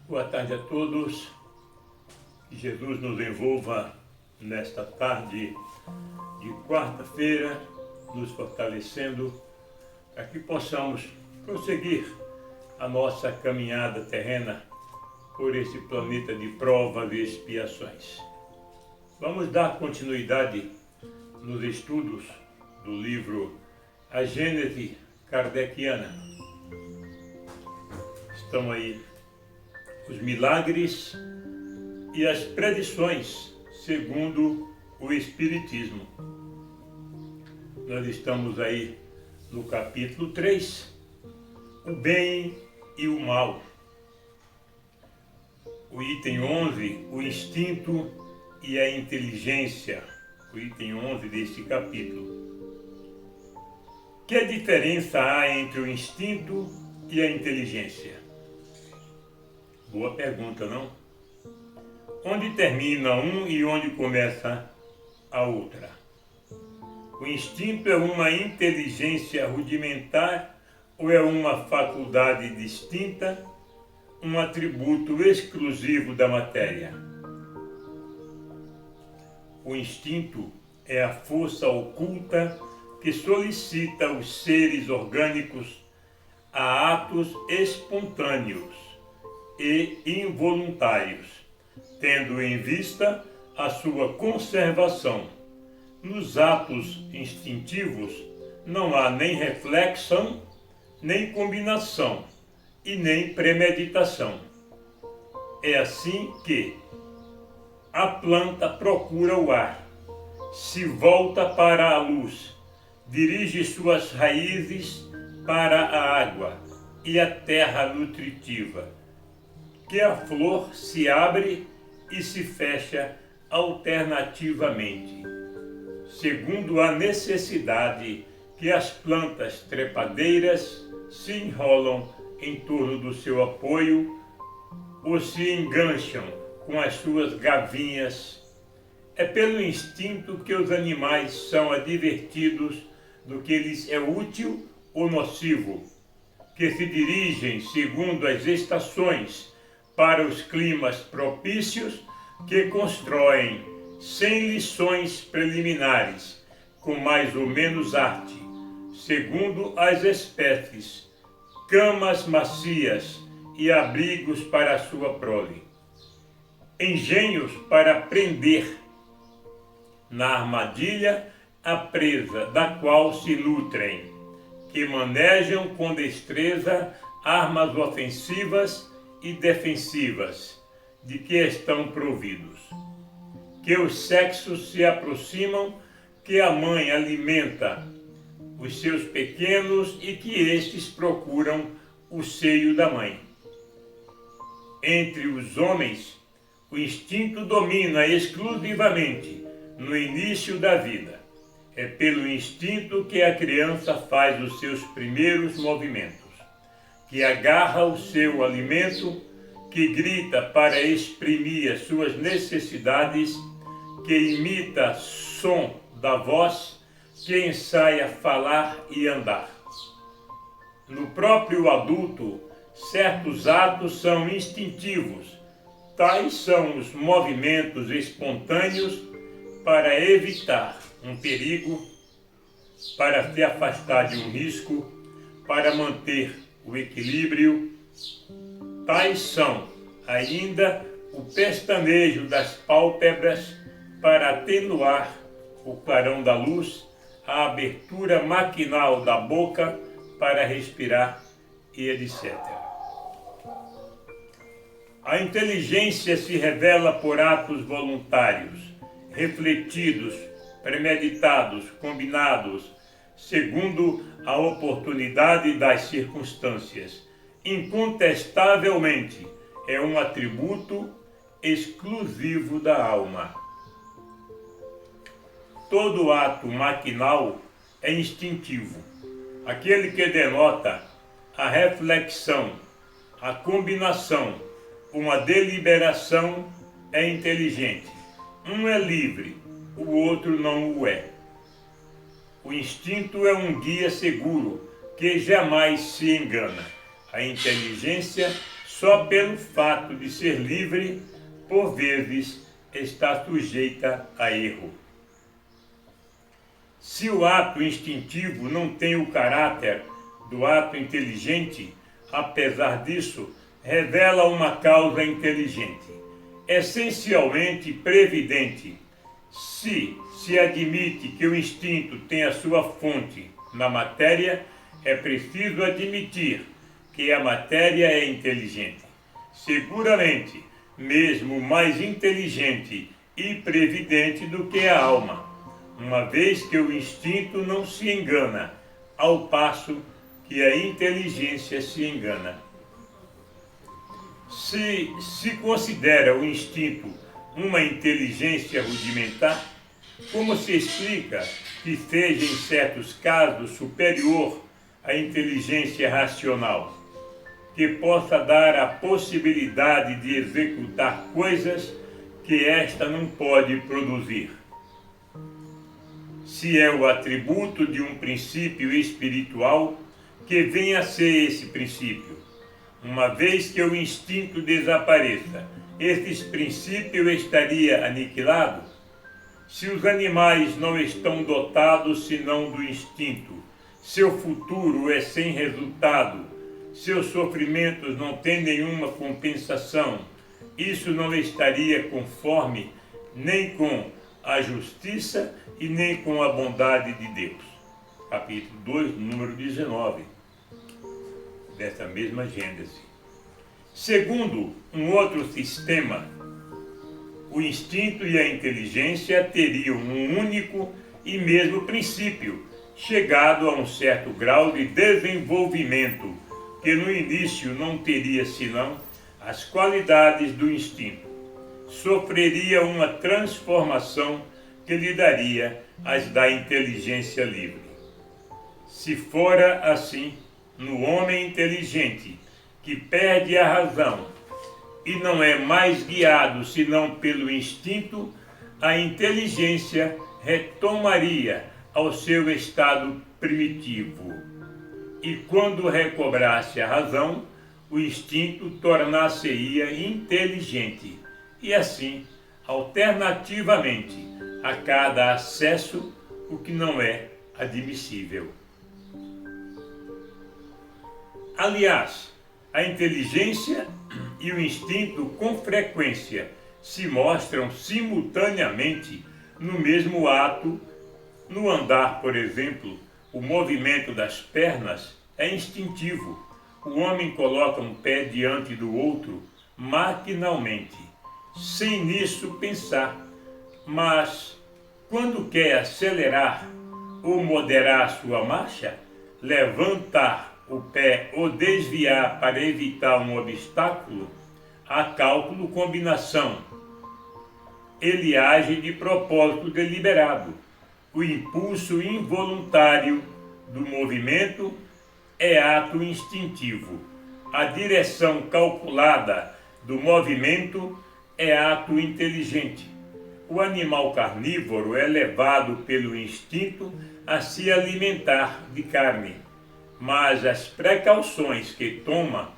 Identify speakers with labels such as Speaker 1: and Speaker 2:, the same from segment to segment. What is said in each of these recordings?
Speaker 1: Boa tarde a todos. Que Jesus nos envolva nesta tarde de quarta-feira, nos fortalecendo para que possamos prosseguir a nossa caminhada terrena por esse planeta de provas e expiações. Vamos dar continuidade nos estudos do livro A Gênese Kardeciana. Estão aí os milagres e as predições segundo o Espiritismo. Nós estamos aí no capítulo 3, o bem e o mal. O item 11, o instinto e a inteligência. O item 11 deste capítulo. Que diferença há entre o instinto e a inteligência? Boa pergunta, não? Onde termina um e onde começa a outra? O instinto é uma inteligência rudimentar ou é uma faculdade distinta, um atributo exclusivo da matéria? O instinto é a força oculta que solicita os seres orgânicos a atos espontâneos e involuntários, tendo em vista a sua conservação. Nos atos instintivos não há nem reflexão, nem combinação e nem premeditação. É assim que a planta procura o ar, se volta para a luz, dirige suas raízes para a água e a terra nutritiva, que a flor se abre e se fecha alternativamente, segundo a necessidade que as plantas trepadeiras se enrolam em torno do seu apoio ou se engancham com as suas gavinhas. É pelo instinto que os animais são advertidos do que lhes é útil ou nocivo, que se dirigem segundo as estações para os climas propícios, que constroem sem lições preliminares, com mais ou menos arte, segundo as espécies, camas macias e abrigos para a sua prole, engenhos para prender na armadilha a presa da qual se nutrem, que manejam com destreza armas ofensivas e defensivas, de que estão providos. Que os sexos se aproximam, que a mãe alimenta os seus pequenos e que estes procuram o seio da mãe. Entre os homens, o instinto domina exclusivamente no início da vida. É pelo instinto que a criança faz os seus primeiros movimentos, que agarra o seu alimento, que grita para exprimir as suas necessidades, que imita som da voz, que ensaia falar e andar. No próprio adulto, certos atos são instintivos. Tais são os movimentos espontâneos para evitar um perigo, para se afastar de um risco, para manter o equilíbrio. Tais são ainda o pestanejo das pálpebras para atenuar o clarão da luz, a abertura maquinal da boca para respirar e etc. A inteligência se revela por atos voluntários, refletidos, premeditados, combinados, segundo a oportunidade das circunstâncias. Incontestavelmente, é um atributo exclusivo da alma. Todo ato maquinal é instintivo. Aquele que denota a reflexão, a combinação, uma deliberação é inteligente. Um é livre, o outro não o é. O instinto é um guia seguro que jamais se engana. A inteligência só pelo fato de ser livre, por vezes está sujeita a erro. Se o ato instintivo não tem o caráter do ato inteligente, apesar disso, revela uma causa inteligente, essencialmente previdente. Se admite que o instinto tem a sua fonte na matéria, é preciso admitir que a matéria é inteligente. Seguramente, mesmo mais inteligente e previdente do que a alma, uma vez que o instinto não se engana, ao passo que a inteligência se engana. Se considera o instinto uma inteligência rudimentar, como se explica que seja em certos casos superior à inteligência racional, que possa dar a possibilidade de executar coisas que esta não pode produzir? Se é o atributo de um princípio espiritual, que venha a ser esse princípio. Uma vez que o instinto desapareça, esse princípio estaria aniquilado? Se os animais não estão dotados senão do instinto, seu futuro é sem resultado, seus sofrimentos não têm nenhuma compensação, isso não estaria conforme nem com a justiça e nem com a bondade de Deus. Capítulo 2, número 19, dessa mesma Gênesis. Segundo um outro sistema, o instinto e a inteligência teriam um único e mesmo princípio, chegado a um certo grau de desenvolvimento, que no início não teria senão as qualidades do instinto. Sofreria uma transformação que lhe daria as da inteligência livre. Se fora assim, no homem inteligente, que perde a razão e não é mais guiado senão pelo instinto, a inteligência retomaria ao seu estado primitivo. E quando recobrasse a razão, o instinto tornar-se-ia inteligente. E assim, alternativamente, a cada acesso, o que não é admissível. Aliás, a inteligência e o instinto com frequência se mostram simultaneamente no mesmo ato. No andar, por exemplo, o movimento das pernas é instintivo. O homem coloca um pé diante do outro maquinalmente, sem nisso pensar. Mas, quando quer acelerar ou moderar sua marcha, levantar o pé ou desviar para evitar um obstáculo, há cálculo combinação. Ele age de propósito deliberado. O impulso involuntário do movimento é ato instintivo. A direção calculada do movimento é ato inteligente. O animal carnívoro é levado pelo instinto a se alimentar de carne, mas as precauções que toma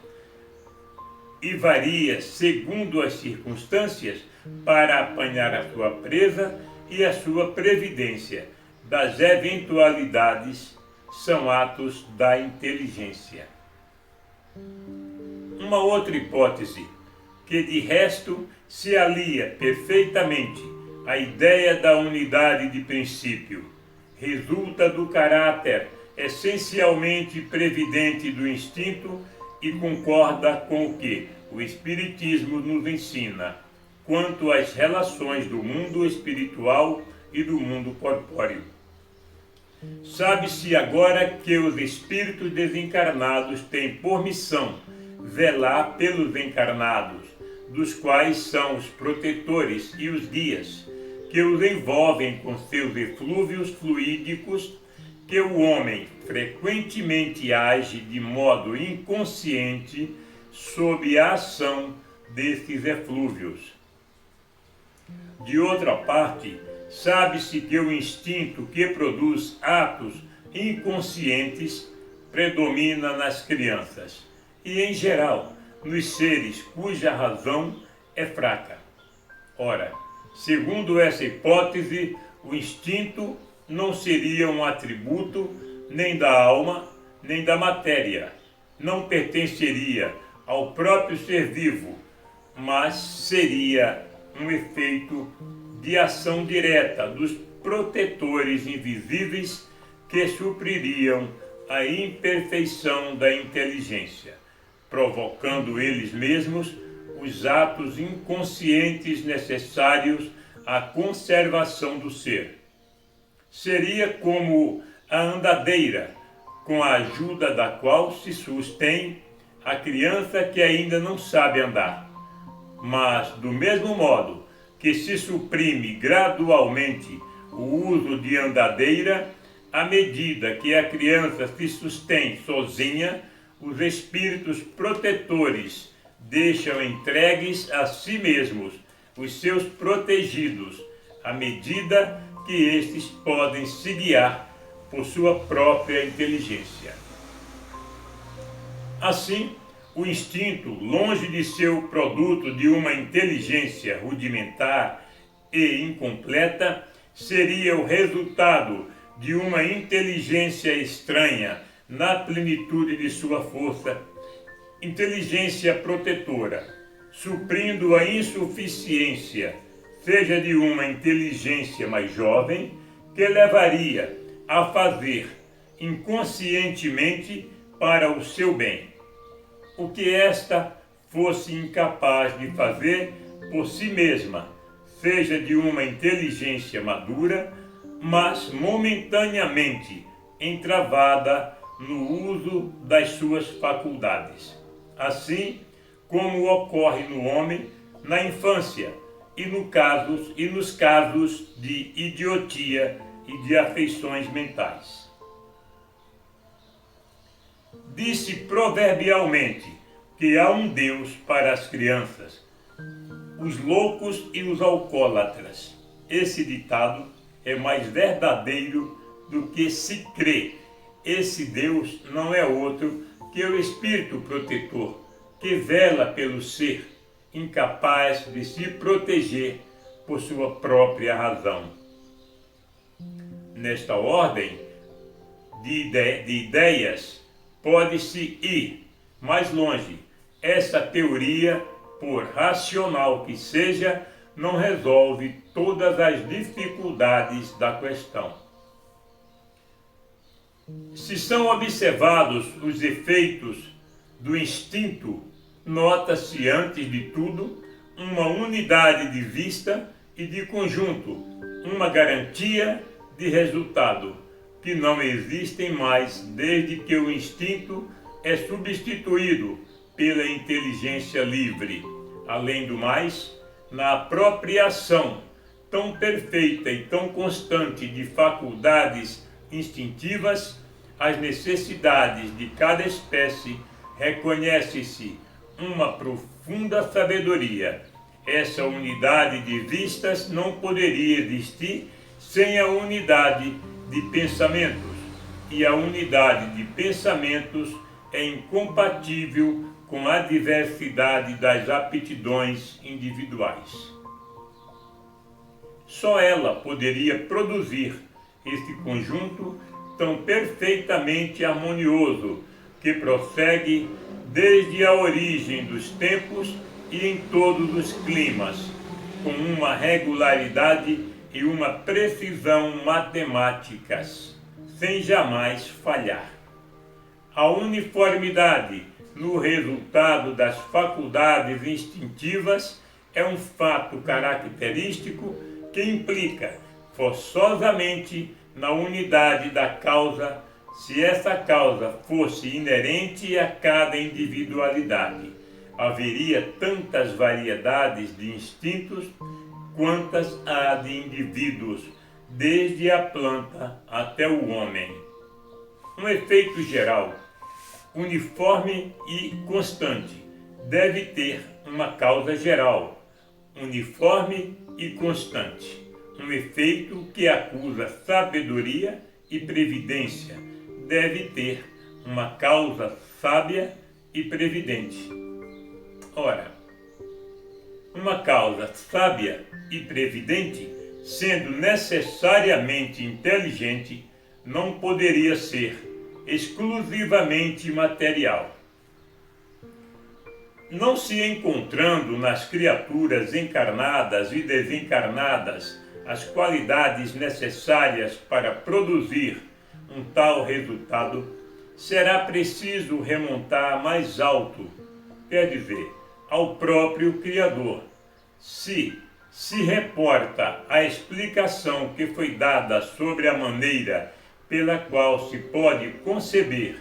Speaker 1: e varia segundo as circunstâncias para apanhar a sua presa e a sua previdência das eventualidades são atos da inteligência. Uma outra hipótese, que de resto se alia perfeitamente à ideia da unidade de princípio, resulta do caráter essencialmente previdente do instinto e concorda com o que o Espiritismo nos ensina quanto às relações do mundo espiritual e do mundo corpóreo. Sabe-se agora que os espíritos desencarnados têm por missão velar pelos encarnados, dos quais são os protetores e os guias, que os envolvem com seus eflúvios fluídicos, que o homem frequentemente age de modo inconsciente sob a ação desses eflúvios. De outra parte, sabe-se que o instinto que produz atos inconscientes predomina nas crianças e, em geral, nos seres cuja razão é fraca. Ora, segundo essa hipótese, o instinto não seria um atributo nem da alma, nem da matéria. Não pertenceria ao próprio ser vivo, mas seria um efeito de ação direta dos protetores invisíveis que supririam a imperfeição da inteligência, provocando eles mesmos os atos inconscientes necessários à conservação do ser. Seria como a andadeira, com a ajuda da qual se sustém a criança que ainda não sabe andar. Mas, do mesmo modo que se suprime gradualmente o uso de andadeira, à medida que a criança se sustém sozinha, os espíritos protetores deixam entregues a si mesmos os seus protegidos, à medida que estes podem se guiar por sua própria inteligência. Assim, o instinto, longe de ser o produto de uma inteligência rudimentar e incompleta, seria o resultado de uma inteligência estranha na plenitude de sua força, inteligência protetora, suprindo a insuficiência, seja de uma inteligência mais jovem, que levaria a fazer inconscientemente para o seu bem o que esta fosse incapaz de fazer por si mesma, seja de uma inteligência madura, mas momentaneamente entravada no uso das suas faculdades. Assim como ocorre no homem na infância e nos casos de idiotia e de afeições mentais. Disse proverbialmente que há um Deus para as crianças, os loucos e os alcoólatras. Esse ditado é mais verdadeiro do que se crê. Esse Deus não é outro que o Espírito protetor, que vela pelo ser, incapaz de se proteger por sua própria razão. Nesta ordem de ideias, pode-se ir mais longe. Essa teoria, por racional que seja, não resolve todas as dificuldades da questão. Se são observados os efeitos do instinto, nota-se antes de tudo uma unidade de vista e de conjunto, uma garantia de resultado, que não existem mais desde que o instinto é substituído pela inteligência livre. Além do mais, na apropriação tão perfeita e tão constante de faculdades instintivas, as necessidades de cada espécie, reconhece-se uma profunda sabedoria. Essa unidade de vistas não poderia existir sem a unidade de pensamentos, e a unidade de pensamentos é incompatível com a diversidade das aptidões individuais. Só ela poderia produzir este conjunto tão perfeitamente harmonioso que prossegue desde a origem dos tempos e em todos os climas, com uma regularidade e uma precisão matemáticas, sem jamais falhar. A uniformidade no resultado das faculdades instintivas é um fato característico que implica forçosamente na unidade da causa, se essa causa fosse inerente a cada individualidade. Haveria tantas variedades de instintos quantas há de indivíduos, desde a planta até o homem. Um efeito geral, uniforme e constante, deve ter uma causa geral, uniforme e constante. Um efeito que acusa sabedoria e previdência deve ter uma causa sábia e previdente. Ora, uma causa sábia e previdente, sendo necessariamente inteligente, não poderia ser exclusivamente material. Não se encontrando nas criaturas encarnadas e desencarnadas as qualidades necessárias para produzir um tal resultado, será preciso remontar mais alto, quer dizer, ao próprio Criador. Se reporta a explicação que foi dada sobre a maneira pela qual se pode conceber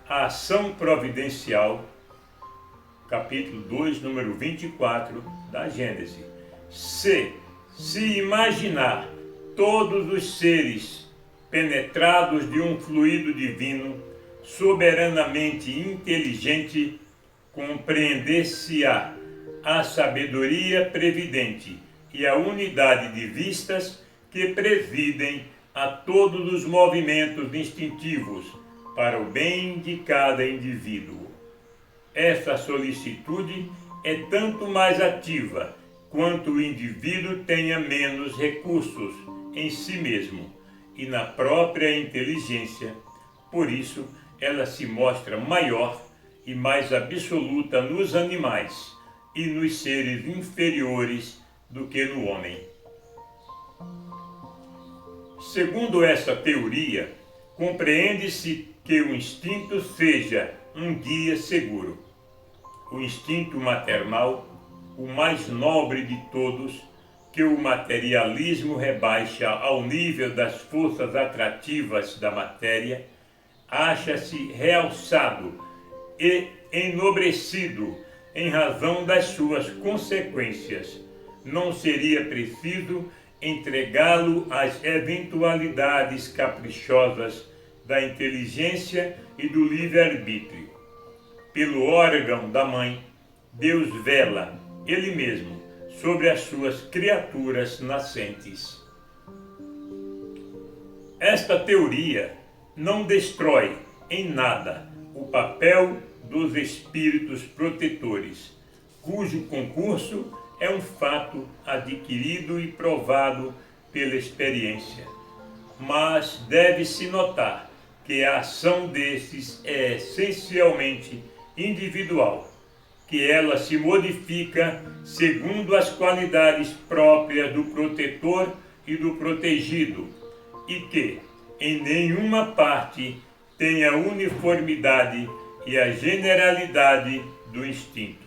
Speaker 1: a ação providencial, capítulo 2, número 24 da Gênesis. Se imaginar todos os seres penetrados de um fluido divino, soberanamente inteligente, compreender-se-á a sabedoria previdente e a unidade de vistas que presidem a todos os movimentos instintivos para o bem de cada indivíduo. Essa solicitude é tanto mais ativa quanto o indivíduo tenha menos recursos em si mesmo e na própria inteligência. Por isso, ela se mostra maior e mais absoluta nos animais e nos seres inferiores do que no homem. Segundo essa teoria, compreende-se que o instinto seja um guia seguro. O instinto maternal, o mais nobre de todos, que o materialismo rebaixa ao nível das forças atrativas da matéria, acha-se realçado e enobrecido em razão das suas consequências. Não seria preciso entregá-lo às eventualidades caprichosas da inteligência e do livre-arbítrio. Pelo órgão da mãe, Deus vela, Ele mesmo, sobre as suas criaturas nascentes. Esta teoria não destrói em nada o papel dos espíritos protetores, cujo concurso é um fato adquirido e provado pela experiência. Mas deve-se notar que a ação desses é essencialmente individual, que ela se modifica segundo as qualidades próprias do protetor e do protegido, e que em nenhuma parte tem a uniformidade e a generalidade do instinto.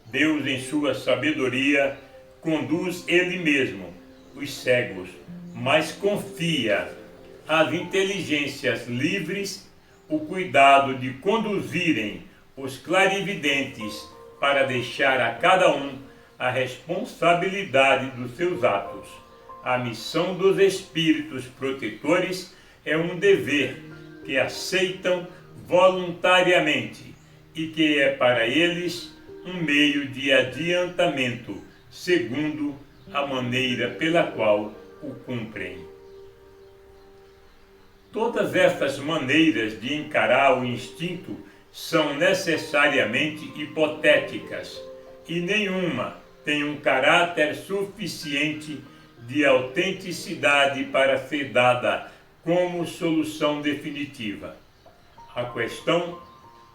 Speaker 1: Deus, em sua sabedoria, conduz Ele mesmo os cegos, mas confia às inteligências livres o cuidado de conduzirem os clarividentes para deixar a cada um a responsabilidade dos seus atos. A missão dos espíritos protetores é um dever que aceitam voluntariamente e que é para eles um meio de adiantamento, segundo a maneira pela qual o cumprem. Todas estas maneiras de encarar o instinto são necessariamente hipotéticas e nenhuma tem um caráter suficiente de autenticidade para ser dada como solução definitiva. A questão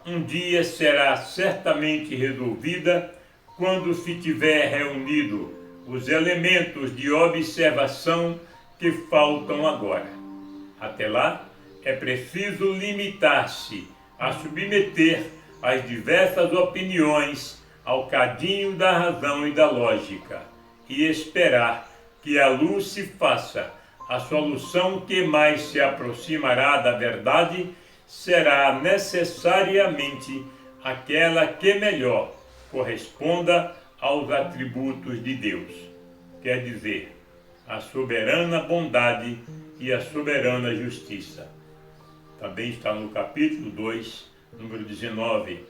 Speaker 1: um dia será certamente resolvida quando se tiver reunido os elementos de observação que faltam agora. Até lá, é preciso limitar-se a submeter as diversas opiniões ao cadinho da razão e da lógica e esperar que a luz se faça. A solução que mais se aproximará da verdade será necessariamente aquela que melhor corresponda aos atributos de Deus, quer dizer, a soberana bondade e a soberana justiça. Também está no capítulo 2, número 19.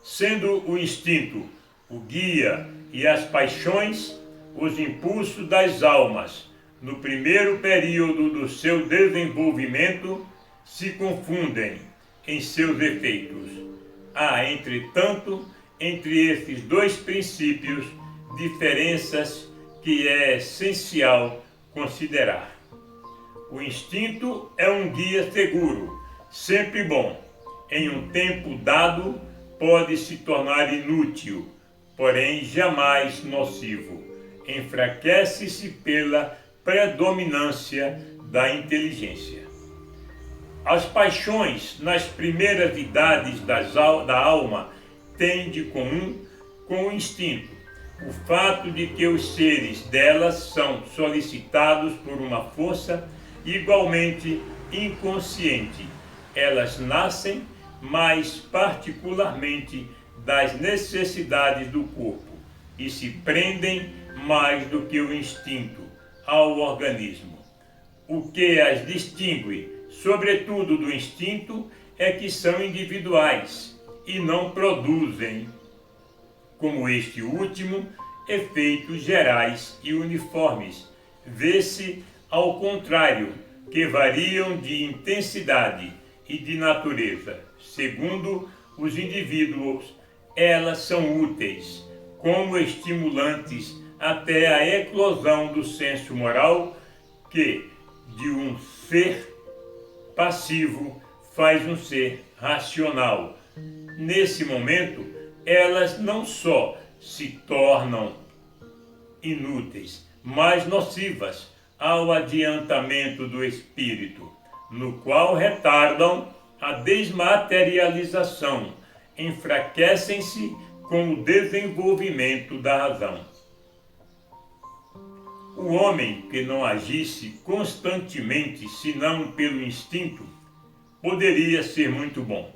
Speaker 1: Sendo o instinto o guia e as paixões os impulsos das almas, no primeiro período do seu desenvolvimento, se confundem em seus efeitos. Há, entretanto, entre esses dois princípios diferenças que é essencial considerar. O instinto é um guia seguro, sempre bom. Em um tempo dado, pode se tornar inútil, porém jamais nocivo. Enfraquece-se pela predominância da inteligência. As paixões nas primeiras idades da alma têm de comum com o instinto o fato de que os seres delas são solicitados por uma força igualmente inconsciente. Elas nascem mais particularmente das necessidades do corpo e se prendem mais do que o instinto ao organismo. O que as distingue, sobretudo do instinto, é que são individuais e não produzem, como este último, efeitos gerais e uniformes. Vê-se, ao contrário, que variam de intensidade e de natureza. Segundo os indivíduos, elas são úteis como estimulantes até a eclosão do senso moral que, de um ser passivo, faz um ser racional. Nesse momento, elas não só se tornam inúteis, mas nocivas ao adiantamento do espírito, no qual retardam a desmaterialização, enfraquecem-se com o desenvolvimento da razão. O homem que não agisse constantemente, senão pelo instinto, poderia ser muito bom,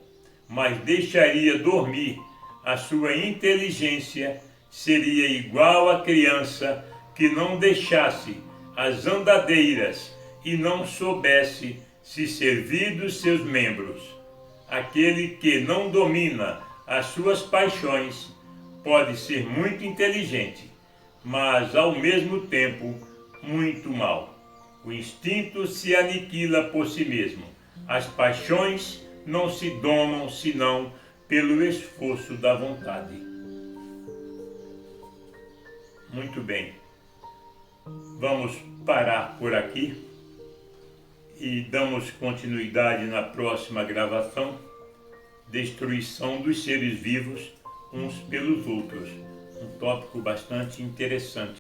Speaker 1: mas deixaria dormir a sua inteligência, seria igual à criança que não deixasse as andadeiras e não soubesse se servir dos seus membros. Aquele que não domina as suas paixões pode ser muito inteligente, mas ao mesmo tempo muito mau. O instinto se aniquila por si mesmo. As paixões não se domam senão pelo esforço da vontade. Muito bem. Vamos parar por aqui e damos continuidade na próxima gravação. Destruição dos seres vivos uns pelos outros. Um tópico bastante interessante.